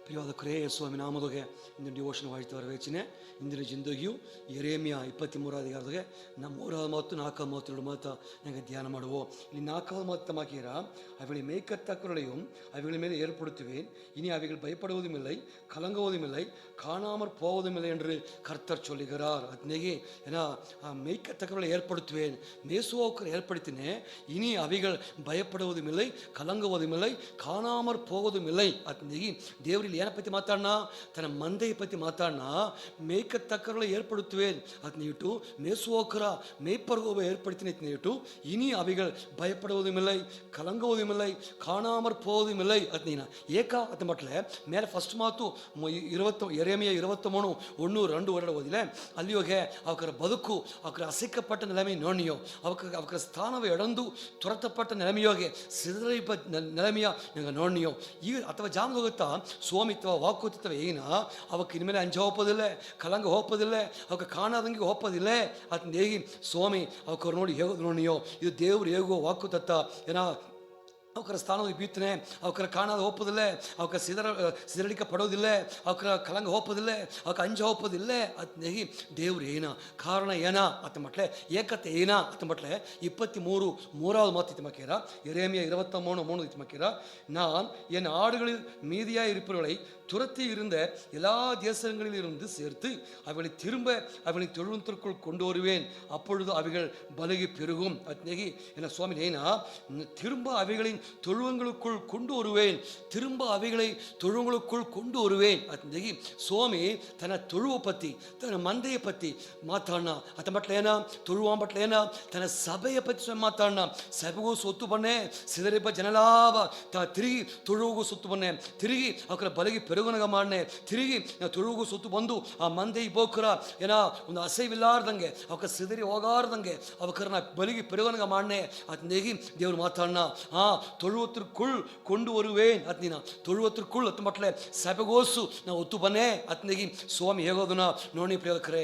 ಪ್ರಿಯವಾದ ಯೇಸುವಿನ ನಾಮದೊಗೆ ಇಂದಿನ ಡಿವೋಷನ್ ವಾಯ್ತು ವರವೇಚಿನೆ ಇಂದಿನ ಜಿಂದಗಿಯು ಯೆರೆಮೀಯ 23ನೇ ಅಧಿಕಾರದೊಗೆ ನಮ್ಮ 3:4-32 ಮಾತು ನನಗೆ ಧ್ಯಾನ ಮಾಡುವು. ಇಲ್ಲಿ 4வது மாத்து மாக்கீர அவைகளை மேய்க்கத்தக்கவர்களையும் அவைகள் மேலே ஏற்படுத்துவேன், இனி அவைகள் பயப்படுவதும் இல்லை, கலங்குவதும் இல்லை, காணாமற் போவதும் இல்லை என்று கர்த்தர் சொல்லுகிறார். அன்னைக்கு ஏன்னா மேய்க்கத்தக்கவர்களை ஏற்படுத்துவேன், மேசுவோக்கரை ஏற்படுத்தினேன், இனி அவைகள் பயப்படுவதும் இல்லை, கலங்குவதும் இல்லை, காணாமற் போவதும் இல்லை. அன்னைக்கு ದೇವರಲ್ಲಿ ಏನ ಪತಿ ಮಾತಾಡೋಣ, ತನ್ನ ಮಂದೆಯ ಪತಿ ಮಾತಾಡೋಣ. ಮೇಯ್ಕತಕ್ಕವರ್களை ஏற்படுத்துவேன் ಅದ್ನಿಟ್ಟು, ಮೇಸುವೋಕರ ಮೇய்ப்பர்களை ஏற்படுத்தினேன் ಅದ್ನಿಟ್ಟು, இனி அவைகள் பயப்படுவதும் இல்லை, கலங்குவதும் இல்லை, காணாமற் போவதும் இல்லை. ಅದ್ನಿನ ಏಕ ಅದ ಮಟ್ಲೆ ಮೇಲೆ ಫಸ್ಟ್ ಮಾತು ಯೆರೆಮೀಯ 23:1-2 ಓದಿಲೆ ಅಲ್ಲಿ ಹೋಗಿ ಅವರ ಬದುಕು, ಅವರ ಅಸೈக்கப்பட்ட நிலைமை நோனியோ, அவருக்கு ஸ்தானவை இழந்து துரத்தப்பட்ட நிலைமையோಗೆ ಸಿದರಿಪ நிலைமையா நீங்கள் நோனியோ ಈ ಅಥವಾ ಜಾಮದ ಹೋಗುತ್ತಾ ಸ್ವಾಮಿತ್ವ ವಾಕುತ್ವ ಏನ ಅವಕ್ಕೆ ಇನ್ಮೇಲೆ ಅಂಜ ಹೋಗೋದಿಲ್ಲ, ಕಲಂಗ ಹೋಗೋದಿಲ್ಲ, ಅವಕ್ಕೆ ಕಾಣದಂಗೆ ಹೋಗೋದಿಲ್ಲ. ಅದನ್ನ ಹೇಗೆ ಸ್ವಾಮಿ ಅವಕ್ಕೆ ನೋಡಿ ಹೇಗೋದು ನೋಡಿಯೋ, ಇದು ದೇವ್ರು ಹೇಗೋ ವಾಕುತ್ತ ಏನ ಅವರ ಸ್ಥಾನದಲ್ಲಿ ಬೀತನೆ, ಅವರ ಕಾಣದ ಹೋಗೋದಿಲ್ಲ, ಅವಕ್ಕೆ ಸಿದರಡಿಕೆ ಪಡೋದಿಲ್ಲ, ಅವರ ಕಲಂಗ ಹೋಗೋದಿಲ್ಲ, ಅವಕ್ಕೆ ಅಂಜ ಹೋಗೋದಿಲ್ಲ. ಅದನ್ನ ಹೇಗೆ ದೇವ್ರು ಏನ ಕಾರಣ ಏನ ಅತ್ತ ಮಟ್ಲೆ ಏಕತೆ ಏನ ಅತ್ತ ಮಟ್ಲೆ 23வது மாத்து திமக்கீர எரேமியா 23:3 திமக்கீர நான் என் ஆடுகளில் மீதியாய் இருப்பவர்களை துரத்தி இருந்த எல்லா தேசங்களிலிருந்து சேர்த்து அவளை திரும்ப அவளை தொழுவத்திற்குள் கொண்டு வருவேன், அப்பொழுது அவைகள் பலகி பெருகும். அத்னேகி என்ன சுவாமி ஏனா திரும்ப அவைகளின் தொழுவங்களுக்குள் கொண்டு வருவேன், திரும்ப அவைகளை தொழுவங்களுக்குள் கொண்டு வருவேன். அத்னேகி சுவாமி தನ್ನ தொழுವ ಪತ್ತಿ ತನ್ನ ಮಂದೆಯ ಪತ್ತಿ ಮಾತಾಡೋಣ. ಅತ ಮಟ್ಲ ಏನ ತೊಳುವ ಮಟ್ಲ ಏನ ತನ್ನ ಸಭೆಯ ಪತ್ತಿ ಮಾತಾಡೋಣ. ಸಭೆಗೂ ಸೊತ್ತು ಬನ್ನೆ ಸಿದರಿಪ ಜನಲಾಭ ತಿರುಗಿ ತೊಳುವಗೂ ಸೊತ್ತು ಬನ್ನೆ, ತಿರುಗಿ ಅವರ ಬಲಗಿ ಪೆರುಗನಗ ಮಾಡನೆ, ತಿರುಗಿ ತೊಳುವಗೂ ಸೊತ್ತು ಬಂದು ಆ ಮಂದೆ ಬೋಕರ ಏನ ಒಂದು ಅಸೈವಿಲ್ಲಾರ್ದಂಗೆ ಅವಕ್ಕೆ ಸಿದರಿ ಹೋಗಾರ್ದಂಗೆ ಅವಕರನ್ನ ಬಲಿಗೆ ಪೆರುಗನಗ ಮಾಡನೆ. ಅದ್ನೇಗಿ ದೇವ್ರು ಮಾತಾಡೋಣ. ತೊಳುವತ್ರಕ್ಕುಳ್ ಕೊಂಡು வருவேன். ಅದ್ನಿನ ತೊಳುವತ್ರಕ್ಕುಳ್ ಅತ್ ಮಟ್ಲೆ ಸಭೆಗೋಸು ನಾವು ಒತ್ತು ಬನ್ನೆ. ಅತ್ನೇಗಿ ಸ್ವಾಮಿ ಹೇಗೋದನ್ನ ನೋಡಿ ಪ್ರಿಯಕರೇ.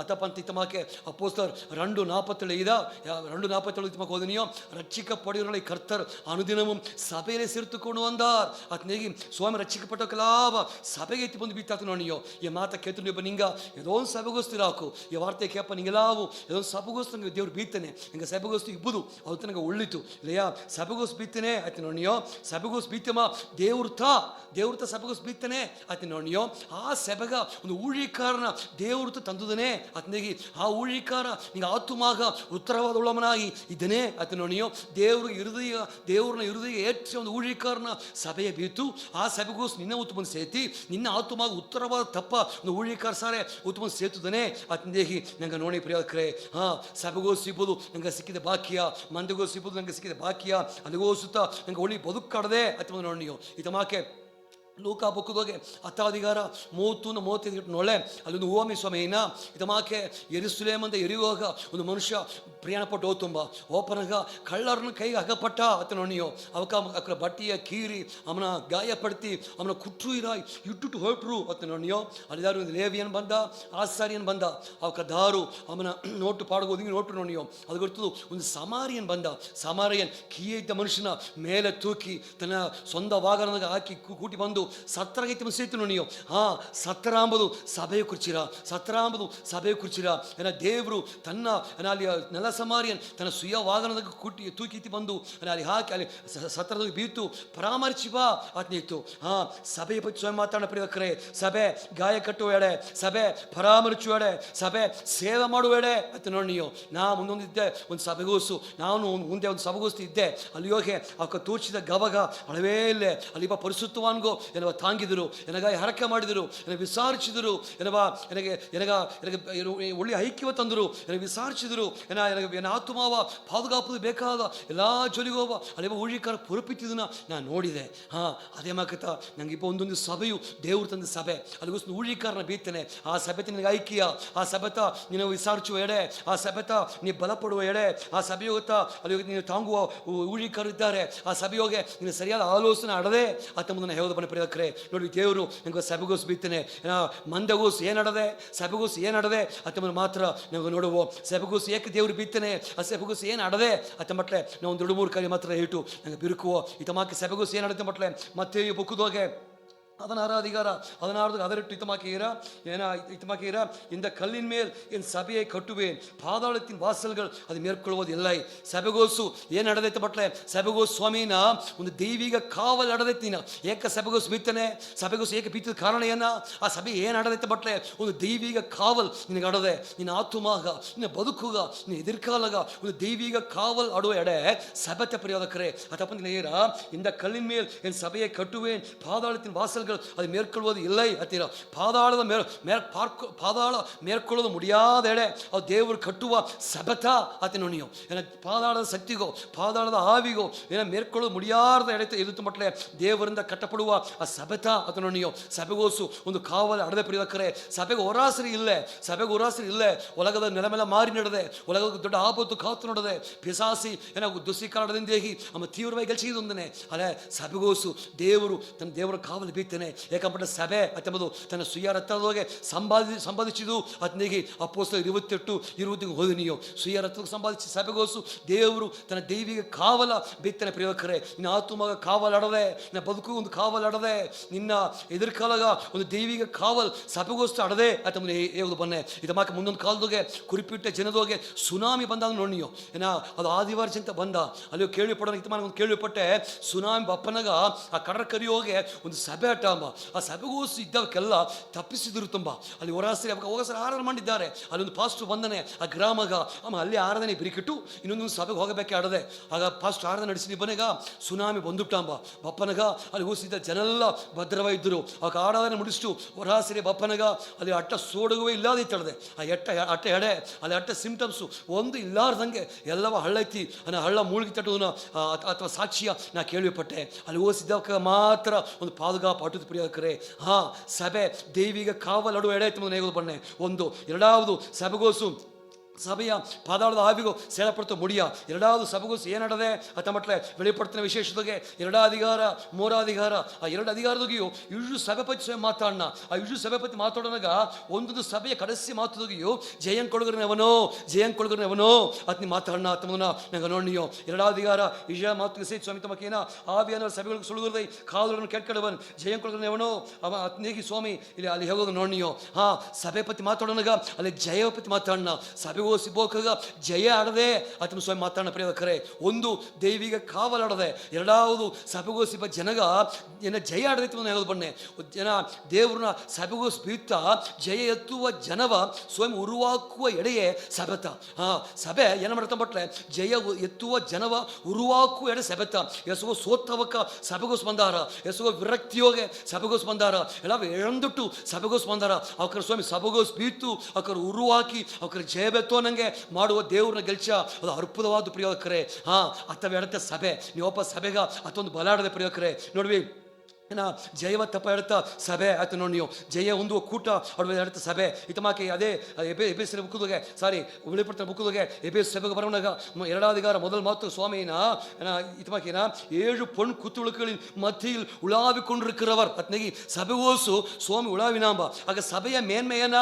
ಅತಪಂತ ಇತಮಾಕೆ ಅಪೋಸ್ತಲர் 2:47 இத்தமாக ஓதுனியோ, ரட்சிக்கப்படுகிறவர்களை கர்த்தர் அனுதினமும் சபையிலே சேர்த்து கொண்டு வந்தார். அத்னேಗಿ ಸ್ವಾಮಿ ರಕ್ಷಿಸಲ್ಪಟ್ಟವಕ್ಕೆಲ್ಲ ಸಭೆಗೆ ಎತ್ತಿ ಬಂದು ಬೀತಾತು ನೋಡಿಯೋ. ಈ ಮಾತ ಕೇಳ್ತು ಇಪ್ಪ ನಿಂಗ ಏದೋ ಒಂದು ಸಭೆಗೋಸ್ತಿರಾಕು ಈ ವಾರ್ತೆ ಕೇಪ ನಿಂಗೆಲ್ಲಾವು ಏದೋ ಒಂದು ಸಭೆಗೋಸ್ತು ನಂಗೆ ದೇವ್ರು ಬೀತಾನೆ, ಹಿಂಗೆ ಸಭೆಗೋಸ್ತು ಇಬ್ಬುದು ಅವತ್ತು ನನಗೆ ಒಳ್ಳಿತು ಇಲ್ಲಯ್ಯ. ಸಭೆಗೋಸ್ ಬೀತಾನೆ ಆಯ್ತು ನೋಡಿಯೋ, ಸಭೆಗೋಸ್ ಬೀತಮ್ಮ ದೇವ್ರತ ಸಭೆಗೋಸ್ ಬೀತಾನೆ ಆಯ್ತು ನೋಡಿಯೋ. ಆ ಸಭೆಗ ಒಂದು ಊழிಕಾರನ ದೇವ್ರತ ತಂದುದನೇ. ಅತ್ನೇಗಿ ಆ ಊழிಕಾರ ನಿಂಗೆ ಆತುಮಾಗ ಉತ್ತರವಾದ ಉಳ್ಳಮನಾಗಿ ಇದ್ದನೇ ಆಯ್ತು ನೋಡಿಯೋ. ದೇವ್ರನ್ನ ಹೃದಯ ಏற்றி ಒಂದು ಊழிಕಾರನ ಸಭೆಯ ಬೀತು ಆ ಸಭೆಗೋಸ್ ನಿನ್ನ ಉತ್ತಮನ ಸೇತಿ ನಿನ್ನ ಆತುಮಾಗ ಉತ್ತರವಾದ ತಪ್ಪ ಒಂದು ಊழிಕಾರ ಸಾರೆ ಉತ್ತಮನ ಸೇತುದನೇ. ಅತ್ನೇಗಿ ನಂಗೆ ನೋಡಿ ಪ್ರಿಯಕರೇ, ಸಭೆಗೋಸ್ ಸಿಗ್ಬೋದು ನಂಗೆ ಸಿಕ್ಕಿದ ಬಾಕಿಯ, ಮಂದಿಗೋಸ್ ಸಿಗ್ಬೋದು ನಂಗೆ ಸಿಕ್ಕಿದ ಬಾಕಿಯ, ಅಲ್ಲಿಗೋಸುತ್ತ ನಂಗೆ ಒಳ್ಳೆ ಬದುಕಾಡದೆ ಅಥವಾ ನೋಡಿಯೋ. ಇತಮಾಕೆ ಲೂಕಾ ಬುಕ್ಕದೋಗೆ 10th ಅಧಿಕಾರ 30-35 ನೋಳೆ ಅಲ್ಲೊಂದು ಓಮಿ ಸ್ವಾಮಿನ ಇತಮಾಕೆ ಯೆರೂಸಲೇಮ್ ಅಂತ ಎರಿಯುವಾಗ ಒಂದು ಮನುಷ್ಯ ಪ್ರಯಾಣ ಪಟ್ಟು ಹೋತುಂಬ ಓಪನಾಗ ಕಳ್ಳರನ್ನ ಕೈಗೆ ಅಗಪಟ್ಟ ಅತ್ತ ನೋಡಿಯೋ. ಅವಕ್ಕ ಬಟ್ಟೆಯ ಕೀರಿ ಅವನ ಗಾಯಪಡ್ತಿ ಅವನ ಕುಟ್ರು ಇಟ್ಟು ಹೊರಟ್ರು ಅತ್ತ ನೋಡಿಯೋ. ಅಲ್ಲಿದಾರು ಒಂದು ಲೇವಿಯನ್ ಬಂದ, ಆಸಾರಿಯನ್ ಬಂದ, ಅವಕ್ಕ ದಾರು ಅವನ ನೋಟು ಪಾಡಗೋದಿಂಗೆ ನೋಟು ನೋಡಿಯೋ. ಅದು ಗೊತ್ತದು ಒಂದು ಸಮಾರಿಯನ್ ಬಂದ. ಸಮಾರಿಯನ್ ಕೀಯ ಇದ್ದ ಮನುಷ್ಯನ ಮೇಲೆ ತೂಕಿ ತನ್ನ ಸ್ವಂತ ವಾಗನದಾಗ ಹಾಕಿ ಕೂಟಿ ಬಂದು ಸತ್ತರಾಗೈತಿ ಸೇತು ನೋಡಿಯೋ. ಸತ್ತರ ಅಂಬುದು ಸಭೆಯ ಕುರ್ಚಿರ, ಸತ್ತರ ಅಂಬುದು ಸಭೆಯ ಕುರ್ಚಿರ ಏನ ದೇವರು ತನ್ನ ಅಲ್ಲಿ ನೆಲ ಸಮಾರಿಯನ್ ತನ್ನ ಸುಯ ವಾಗನದಾಗ ತೂಕಿತಿ ಬಂದು ಅಲ್ಲಿ ಹಾಕಿ ಅಲ್ಲಿ ಸತ್ತರದಾಗ ಬೀತು ಪರಾಮರ್ಶಿ ಬಾ ಆತ್ನಿತ್ತು. ಸಭೆಯ ಪಚ್ಚ ಮಾತಾಡ ಪ್ರಿಯಕರೇ, ಸಭೆ ಗಾಯ ಕಟ್ಟುವ ಎಡೆ, ಸಭೆ ಪರಾಮರ್ಶುವ ಎಡೆ, ಸಭೆ ಸೇವೆ ಮಾಡುವ ಎಡೆ ಅಂತ ನೋಡಿಯೋ. ನಾ ಮುಂದೊಂದಿದ್ದೆ ಒಂದು ಸಭೆಗೋಸು, ನಾನು ಮುಂದೆ ಒಂದು ಸಭೆಗೋಸ್ತು ಇದ್ದೆ. ಅಲ್ಲಿ ಹೋಗಿ ಅವಕ್ಕ ತೋಚಿದ ಗವಗ ಅಳವೇ ಇಲ್ಲೇ ಅಲ್ಲಿ ಪರಿಶುದ್ಧವಾನ್ಗೋ ಏನವ ತಾಂಗಿದರು, ಎನಗಾಗಿ ಹರಕೆ ಮಾಡಿದರು, ನನಗೆ ವಿಚಾರಿಸಿದರು, ನನಗೆ ಒಳ್ಳೆಯ ಐಕ್ಯವ ತಂದರು, ನನಗೆ ವಿಚಾರಿಸಿದರು. ಎನ ಆತ್ಮಾವ ಪಾದುಗಾಪದು ಬೇಕಾದ ಎಲ್ಲ ಜೊಲಿಗೋವ ಅಲ್ಲಿವ ಊழிಕಾರ ಪುರಪಿತ್ತಿದ್ದನ್ನ ನಾನು ನೋಡಿದೆ. ಅದೇ ಮಾಕತ್ತ ನಂಗೆ ಇಪ್ಪ ಒಂದೊಂದು ಸಭೆಯು ದೇವ್ರು ತಂದ ಸಭೆ, ಅಲ್ಲಿಗೋಸ್ಕರ ಊழிಕಾರನ ಬೀತೇನೆ. ಆ ಸಭೆತ ನಿನಗೆ ಐಕ್ಯ, ಆ ಸಭೆತ ನೀನು ವಿಚಾರಿಸುವ ಎಡೆ, ಆ ಸಭೆತ ನೀ ಬಲಪಡುವ ಎಡೆ, ಆ ಸಭೆಯೋಗ ಅಲ್ಲಿ ನೀನು ತಾಂಗುವ ಊழிಕಾರರು ಇದ್ದಾರೆ. ಆ ಸಭೆಯೋಗೆ ನೀನು ಸರಿಯಾದ ಆಲೋಚನೆ ಅಡದೆ ಆತ ಮುಂದೆ ಹೇಳೋದು ಬನ್ನಿ ಪ್ರಿಯಕರೇ. ನೋಡಿ ದೇವರು ನಂಗೆ ಸಭೆಗೋಸ್ ಬೀತೇನೆ, ಮಂದಗೋಸ್ ಏನಡದೆ, ಸಭೆಗೋಸ್ ಏನಡದೆ ಅತ್ತ ಮಾತ್ರ ನಾವು ನೋಡುವ. ಸಭೆಗೋಸ್ ಏಕೆ ದೇವ್ರು ಬೀತೇನೆ, ಆ ಸಭೆಗೋಸ್ ಏನು ಅಡದೆ ಅತ್ತ ಮಟ್ಲೆ ನಾವು ಒಂದು 2-3 ಕಾರ್ಯ ಮಾತ್ರ ಇಟ್ಟು ನಂಗೆ ಬಿರುಕುವ. ಇತ ಮಾಕೆ ಸಭೆಗೋಸ್ ಏನು ಅಡದೆ ಮಟ್ಲೆ ಮತ್ತೆ ಬುಕ್ಕದೋಗೆ 16 அதரட்டு இத்தமாக்குகிற இந்த கல்லின் மேல் என் சபையை கட்டுவேன், பாதாளத்தின் வாசல்கள் அது மேற்கொள்வது இல்லை. ಸಭೆಗೋಸು ಏನು ನಡೆದೈತೆ ಬಟ್ಲೆ ಸಭೆಗೋಸು ಸ್ವಾಮಿನ ಒಂದು ದೈವಿಕ ಕಾವಲ್ ನಡೆದೈತಿ. ಏಕ ಸಭೆಗೋಸು ಬಿತ್ತನೆ, ಸಭೆಗೋಸು ಏಕ ಬಿತ್ತಿದ ಕಾರಣ ಏನ, ಆ ಸಭೆ ಏನು ನಡೆದೈತೆ ಬಟ್ಲೆ ಒಂದು ದೈವಿಕ ಕಾವಲ್ ನಿನಗೆ ಅಡದೆ. ನಿನ್ನ ಆತ್ಮಗ, ನಿನ್ನ ಬದುಕುಗ, ನಿನ್ನ ಎದುರ್ಕಾಲಗ ಒಂದು ದೈವಿಕ ಕಾವಲ್ ಅಡುವ ಎಡೆ ಸಭತೆ ಪ್ರಿಯೋದಕರೇ ಅದಪ್ಪ ನೇರ இந்த கல்லின் மேல் என் சபையை கட்டுவேன், பாதாளத்தின் வாசல்கள் அதை மேற்கொள்வது இல்லை அத்தீர. பாதாள மேற்கொள்வது முடியாத ಎಡೆ ಅದು ದೇವರು ಕಟ್ಟುವ ಸಬತ ಅತಿನೊಣಿಯೋ ಏನ ಪಾದಾಳದ ಶಕ್ತಿಗೋ ಪಾದಾಳದ ಆವಿಗೋ ಏನ ಮೇರ್ಕೊಳ್ಳೋದು ಮುಡಿಯಾರದ ಎಡೆ ಎದುತ್ತು ಮಟ್ಲೆ ದೇವರಿಂದ ಕಟ್ಟಪಡುವ ಆ ಸಬತ ಅತನೊಣಿಯೋ. ಸಭೆಗೋಸು ಒಂದು ಕಾವಲು ಅಡದೆ ಪ್ರಿಯಕರೇ, ಸಭೆಗೆ ಹೊರಾಸರಿ ಇಲ್ಲೇ ಒಲಗದ ನೆಲಮೆಲ್ಲ ಮಾರಿ ನಡೆದೆ, ಒಲಗದ ದೊಡ್ಡ ಆಪತ್ತು ಕಾತು ನೋಡದೆ ಪಿಸಾಸಿ ಏನ ದುಸ್ಸೀಕರಣದಿಂದೇಹಿ ಅಮ್ಮ ತೀವ್ರವಾಗಿ ಗೆಲ್ಸಿದೊಂದನೆ ಅಲ್ಲೇ ಸಭೆಗೋಸು ದೇವರು ತನ್ನ ದೇವರ ಕಾವಲು ಬೀಗ್ತಾನೆ. ಯಾಕಂಬಟ್ಟ ಸಭೆ ಅತ್ತೆಂಬುದು ತನ್ನ ಸುಯ್ಯ ರಕ್ತದೊಳಗೆ ಸಂಪಾದಿಸಿದು ಅತ್ನಿಗೆ ಅಪೊಸ್ತಲರು 28 ಹೋದನಿಯೋ ಸುಯ್ಯ ರಕ್ತಕ್ಕೆ ಸಂಪಾದಿಸಿ ಸಭೆಗೋಸು ದೇವರು ತನ್ನ ದೈವಿಕ ಕಾವಲ ಬಿತ್ತನೆ ಪ್ರಿಯಕರೇ. ನಿನ್ನ ಆತ್ಮಗ ಕಾವಲಾಡದೆ, ನಿನ್ನ ಬದುಕು ಒಂದು ಕಾವಲಾಡದೆ, ನಿನ್ನ ಎದುರ್ಕಾಲಗ ಒಂದು ದೈವಿಕ ಕಾವಲ್ ಸಭೆಗೋಸ್ತು ಅಡದೆ ಅತ್ತಂಬುದು ಹೇಗುದು ಬನ್ನೆ. ಇದು ಮಾಕ ಮುಂದೊಂದು ಕಾಲದೋಗೆ ಕುರಿಪಿಟ್ಟ ಜನದೋಗೆ ಸುನಾಮಿ ಬಂದಾಗ ನೋಡಿಯೋ ಏನ ಅದು ಆದಿವಾರ ಚಿಂತ ಬಂದ ಅಲ್ಲಿ ಕೇಳಿಪಡೋ ಒಂದು ಕೇಳಿಪಟ್ಟೆ ಸುನಾಮಿ ಬಪ್ಪನಾಗ ಆ ಕಡರ ಕರಿಯೋಗೆ ಒಂದು ಸಭೆ ಅಟ್ಟ ಅಂಬ ಆ ಸಭೆಗೋಸು ಇದ್ದವಕ್ಕೆಲ್ಲ ತಪ್ಪಿಸಿದ್ರು ತುಂಬ ಅಲ್ಲಿ ಹೋಗಸರಿ ಆರಾಧನೆ ಮಾಡಿದ್ದಾರೆ. ಅಲ್ಲಿ ಒಂದು ಪಾಸ್ಟರ್ ಬಂದನೆ ಆ ಗ್ರಾಮಗ ಅಮ್ಮ ಅಲ್ಲಿ ಆರಾಧನೆ ಬಿರಿಕಿಟ್ಟು ಇನ್ನೊಂದು ಸಭೆಗೆ ಹೋಗಬೇಕೆ ಆಡದೆ. ಆಗ ಪಾಸ್ಟ್ ಆರಾಧನೆ ನಡೆಸಿ ಬನೆಗ ಸುನಾಮಿ ಬಂದುಬಿಟ್ಟಂಬ ಬಪ್ಪನಗ ಅಲ್ಲಿ ಹೋಸಿದ್ದ ಜನೆಲ್ಲ ಭದ್ರವಾಗಿದ್ದರು. ಆಗ ಆರಾಧನೆ ಮುಡಿಸ್ತು ಹೊರಹಸಿರಿ ಬಪ್ಪನಗ ಅಲ್ಲಿ ಅಟ್ಟ ಸೋಡುಗುವೆ ಇಲ್ಲದೆ ತಡದೆ ಆ ಅಟ್ಟ ಎಡೆ ಅಲ್ಲಿ ಅಟ್ಟ ಸಿಂಪ್ಟಮ್ಸು ಒಂದು ಇಲ್ಲಾರ್ದಂಗೆ ಎಲ್ಲವ ಹಳ್ಳೈತಿ ಅನ್ನೋ ಹಳ್ಳ ಮೂಳ್ಗಿ ತಟ್ಟುದನ್ನ ಅಥವಾ ಸಾಕ್ಷಿಯ ನಾ ಕೇಳಿಪಟ್ಟೆ. ಅಲ್ಲಿ ಹೋಸಿದ್ದಕ್ಕೆ ಮಾತ್ರ ಒಂದು ಪಾದುಗಾಪು ಅಟುದು ಪ್ರಿಯಕರೇ. ಸಭೆ ದೈವಿಕ ಕಾವಲಡುವ ಎಡೆ ನೇಗೋದು ಬಣ್ಣೆ ಒಂದು. ಎರಡಾவது ಸಭೆಗೋಸು ಸಭೆಯ ಪಾದಾಳದ ಆವಿಗೂ ಸೇಳಪಡ್ತ ಮುಡಿಯ. ಎರಡಾவது ಸಭೆಗೋಸು ಏನಡದೆ ಅತ್ತ ಮಟ್ಲೆ வெளிப்படுத்தின ವಿಶೇಷತೆಗೆ 2 ಅಧಿಕಾರ 3 ಅಧಿಕಾರ ಆ 2 ಅಧಿಕಾರದೊಗೆಯು ಇಷ್ಟು ಸಭೆ ಪತಿ ಮಾತಾಡೋಣ. ಆ ಇಷ್ಟು ಸಭೆ ಪತಿ ಮಾತಾಡೋನಾಗ ಒಂದೊಂದು ಸಭೆಯ ಕಡೆಸಿ ಮಾತುದೊಗೆಯು ಜಯನ್ ಕೊಳಗರನವನೋ ಅತ್ನಿ ಮಾತಾಡೋಣ ಅತ್ತಮನ ನಂಗೆ ನೋಡಿಯೋ. 2 ಅಧಿಕಾರ ಇಜ ಮಾತು ಸೇ ಸ್ವಾಮಿ ತಮಕೇನ ಆವಿಯನ್ನ ಸಭೆಗಳಿಗೆ ಸುಳುಗುರದೈ ಕಾಲುಗಳನ್ನು ಕೆಟ್ಕಡವನ್ ಜಯನ್ ಕೊಳಗರನವನೋ ಅವ ಅತ್ನೇಗಿ ಸ್ವಾಮಿ ಇಲ್ಲಿ ಅಲ್ಲಿ ಹೋಗೋದು ನೋಡಿಯೋ. ಸಭೆ ಪತಿ ಮಾತಾಡೋನಾಗ ಅಲ್ಲಿ ಜಯ ಪತಿ ಮಾತಾಡೋಣ. ಸಭೆ ಸಿಬೋಕಾಗ ಜಯ ಆಡದೆ ಆತನ ಸ್ವಾಮಿ ಮಾತಾಡೋಣ ಪ್ರಿಯಕರೇ. ಒಂದು ದೈವಿಕ ಕಾವಲಾಡದೆ, ಎರಡಾವುದು ಸಭೆಗೋಸಿಬ ಜನಗ ಏನ ಜಯ ಆಡದೈತಿ ಹೇಳೋದು ಬನ್ನೆ ಜನ ದೇವ್ರನ್ನ ಸಭೆಗೋಸಿ ಬೀಳ್ತ ಜಯ ಎತ್ತುವ ಜನವ ಸ್ವಾಮಿ ಉರುವಾಕುವ ಎಡೆಯೇ ಸಭೆತ. ಸಭೆ ಏನ ಮಾಡ್ತಾ ಬಟ್ಲೆ ಜಯ ಎತ್ತುವ ಜನವ ಉರುವಾಕುವ ಎಡೆ ಸಭೆತ. ಎಸಗೋ ಸೋತ್ತವಕ್ಕ ಸಭೆಗೋಸ್ ಬಂದಾರ, ಎಸಗೋ ವಿರಕ್ತಿಯೋಗೆ ಸಭೆಗೋಸ್ ಬಂದಾರ, ಎಲ್ಲ ಎಳಂದುಟ್ಟು ಸಭೆಗೋಸ್ ಬಂದಾರ. ಅವಕರ ಸ್ವಾಮಿ ಸಭೆಗೋಸ್ ಬೀತು ಅವಕರ ಉರುವಾಕಿ ಅವಕರ ಜಯ ಬೆತ್ತೋ ನಂಗೆ ಮಾಡುವ ದೇವ್ರನ್ನ ಗೆಲ್ಚ ಅದು ಅದ್ಭುತವಾದ ಪ್ರಿಯಕರೇ. ಅಥವಾ ಎಡತೆ ಸಭೆ ನೀವೊಬ್ಬ ಸಭೆಗ ಅತ್ತೊಂದು ಬಲಾಡದೆ ಪ್ರಿಯಕರೇ. ನೋಡ್ವಿ ಏನ ಜಯವ ತಪ್ಪ ಎಡತ ಸಭೆ ಆಯ್ತು ನೋಡಿ ನೀವು ಜಯ ಹೊಂದುವ ಕೂಟ ಅಡುವೆ ಎಡತ ಸಭೆ ಇತಮಾಕೆ ಅದೇ ಎಬೇಸಿನ ಬುಕ್ಕದೊಗೆ வெளிப்படுத்தின ಬುಕ್ಕದೊಗೆ ಎಬೇಸ್ ಸಭೆಗೆ ಬರೋಣಾಗ 2 ಅಧಿಕಾರ ಮೊದಲು ಮಾತು ಸ್ವಾಮಿನ ಇತಮಾಕಿನ 7 பொன் குத்துவிளக்குகளின் மத்தியில் உலாவிக்கொண்டிருக்கிறவர் ಅತ್ನೆಗಿ ಸಭೆಗೋಸು ಸ್ವಾಮಿ ಉಳಾವಿನಾಂಬ. ಆಗ ಸಭೆಯ ಮೇನ್ಮೆಯನ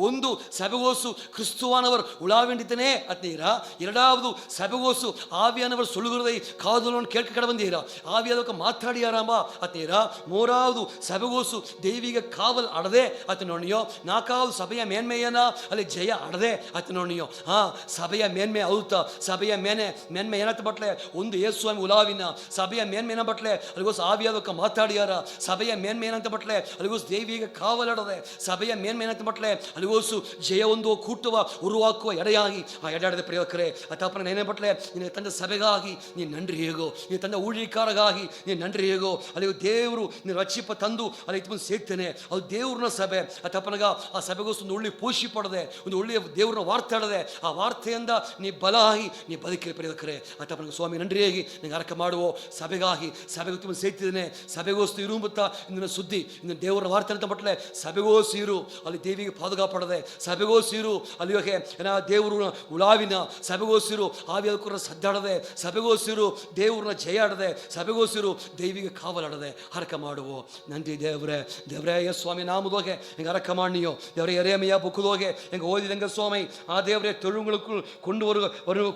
ಒಂದು ಸಭೆಗೋಸು ಕ್ರಿಸ್ತುವಾನவர் உலாவிண்டித்தனே ಅತ್ನೀರ. ಎರಡಾவது ಸಭೆಗೋಸು ಆವಿಯಾನவர் சொல்லுகிறதை காதுலன் கேட்க கடவந்தீரா ஆவியாதவக்க மாத்தாடியாராಂಬ ಅತ್ನೀರ. 3வது ಸಭೆಗೋಸು ದೈವಿಕ ಕಾವಲ್ ಅಡದೆ ಅತ ನೋಡಿಯೋ. 4வது ಸಭೆಯ ಮೇನ್ಮೆಯನ ಅಲ್ಲಿ ಜಯ ಅಡದೆ ಅತ ನೋಡಿಯೋ. ಸಭೆಯ ಮೇನ್ಮೆ ಔತ ಸಭೆಯ ಮೇನ್ಮೆ ಏನತ್ತ ಬಟ್ಲೆ ಒಂದು ಯೇಸು ಸ್ವಾಮಿ ಉಲಾವಿನ ಸಭೆಯ ಮೇನ್ಮೇನ ಬಟ್ಲೆ ಅಲ್ಲಿಗೋಸ್ ಆವಿಯಾದಕ್ಕ ಮಾತಾಡಿಯಾರ. ಸಭೆಯ ಮೇನ್ಮೆ ಏನಂತ ಬಟ್ಲೆ ಅಲ್ಲಿಗೋಸ್ ದೈವಿಕ ಕಾವಲಡದೆ. ಸಭೆಯ ಮೇನ್ಮೆ ಏನಂತ ಬಟ್ಲೆ ಅಲ್ಲಿಗೋಸು ಜಯ ಒಂದು ಕೂಟುವ ಉರುವಾಕುವ ಎಡೆಯಾಗಿ ಆ ಎಡೆಯಾಡದೆ ಪ್ರಿಯಕರೇ. ಅಥಾಪನ ಏನೇ ಬಟ್ಲೆ ನಿನ್ನ ತಂದ ಸಭೆಗಾಗಿ ನೀನು ನನ್ರಿ ಹೇಗೋ, ನೀನು ತಂದ ಊழிಕಾರಗಾಗಿ ನೀನು ನನ್ರಿ ಹೇಗೋ. ಅಲ್ಲಿ ದೇವರು ನೀನು ರಕ್ಷಿಪ ತಂದು ಅಲ್ಲಿ ಇತ್ತು ಸೇರ್ತೇನೆ ಅದು ದೇವ್ರನ್ನ ಸಭೆ. ಅಥಪ್ಪನಗ ಆ ಸಭೆಗೋಸ್ಕರ ಒಂದು ಒಳ್ಳೆ ಪೋಷಿ ಪಡದೆ ಒಂದು ಒಳ್ಳೆಯ ದೇವ್ರನ್ನ ವಾರ್ತೆ ಆಡದೆ ಆ ವಾರ್ತೆಯಿಂದ ನೀ ಬಲ ಆಗಿ ನೀ ಬದುಕಿ ಪ್ರಿಯಕರೇ. ಅಥಪ್ಪನಗ ಸ್ವಾಮಿ ನನ್ರಿಯಾಗಿ ನಿಂಗೆ ಅರಕ ಮಾಡುವ ಸಭೆಗಾಗಿ ಸಭೆಗೆ ಸೇರ್ತಿದ್ದೇನೆ. ಸಭೆಗೋಸ್ತು ಇರುಂಬುತ್ತಾ ಇಂದಿನ ಸುದ್ದಿ ಇನ್ನು ದೇವರ ವಾರ್ತೆ ಅಂತ ಬಟ್ಲೆ ಸಭೆಗೋಸು ಇರು ಅಲ್ಲಿ ದೇವಿಗೆ ಪಾದುಗಾಪಡದೆ. ಸಭೆಗೋಸು ಇರು ಅಲ್ಲಿ ಏನ ದೇವರು ಉಳಾವಿನ ಸಭೆಗೋಸಿರು ಆವಿಯಾದಕ್ಕೂರ ಸದ್ದಾಡದೆ. ಸಭೆಗೋಸಿರು ದೇವ್ರನ್ನ ಜಯ ಆಡದೆ. ಸಭೆಗೋಸಿರು ದೈವಿಗೆ ಕಾವಲಾಡದೆ. ಹರಕ ಮಾಡುவோம். நன்றி தேவரே. தேவரே எஸ் சுவாமி நாமுதோக எங்க அரக்க மாணியோ தேவரே எரேமியா புக்குதோக எங்க ஓதிதங்க சுவாமி ಆ ದೇವರೇ ತೊಳುங்களுக்குள்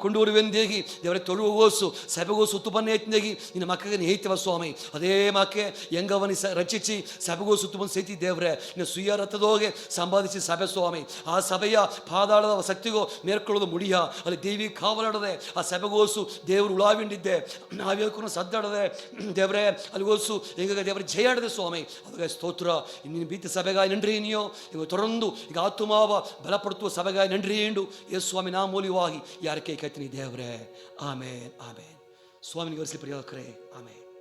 கொண்டு வருவேன் தேகி ದೇವರೇ ತೊಳುವೋಸು ಸಭೆಗೋಸು ತುಬನ್ನೇ ಎತ್ತಿದೇಗಿ ನಿನ್ನ ಮಕ್ಕಳಿಗೆ ಹೇಯ್ತವ ಸ್ವಾಮಿ ಅದೇ ಮಕ್ಕೆ ಎಂಗವನಿ ರಚಿಸಿ ಸಭೆಗೋಸು ತುಬನ್ ಸೇತಿ ದೇವರೇ ನಿನ್ನ ಸುಯ್ಯ ರಥದೋಗೆ ಸಂಪಾದಿಸಿ ಸಭೆ ಸ್ವಾಮಿ ಆ ಸಭೆಯ ಪಾದಾಳದ ಶಕ್ತಿಗೋ ಮೇರ್ಕೊಳ್ಳೋದು ಮುಡಿಯ ಅಲ್ಲಿ ದೇವಿ ಕಾವಲಾಡದೆ ಆ ಸಭೆಗೋಸು ದೇವರು ಉಳಾವಿಂಡಿದ್ದೆ ನಾವೇಳ್ಕೊಂಡು ಸದ್ದಾಡದೆ ದೇವರೇ ಅಲ್ಲಿಗೋಸು எங்க தேவரை ஜெயாடுது சுவாமி அதுக்காக ஸ்தோத்ரா இன்னும் பீத்த சபைகாய் நன்றி நீயோ இவங்க தொடர்ந்து ಈಗ ಆತ್ಮಾವ ಬಲಪಡುವ ಸಭೆಗಾಯಿ ನನ್ರಿ ಎಂದು ಯೇಸು ಸ್ವಾಮಿ ನಾ ಮೂಲವಾಗಿ ಯಾರ ಕೈ ಕತ್ತೀನಿ ದೇವರೇ ಆಮೇನ್ ಆಮೇನ್ ಸ್ವಾಮಿನಿಗೆ ವರಿಸಲಿ ಪ್ರಿಯಕರೇ ಆಮೇನ್.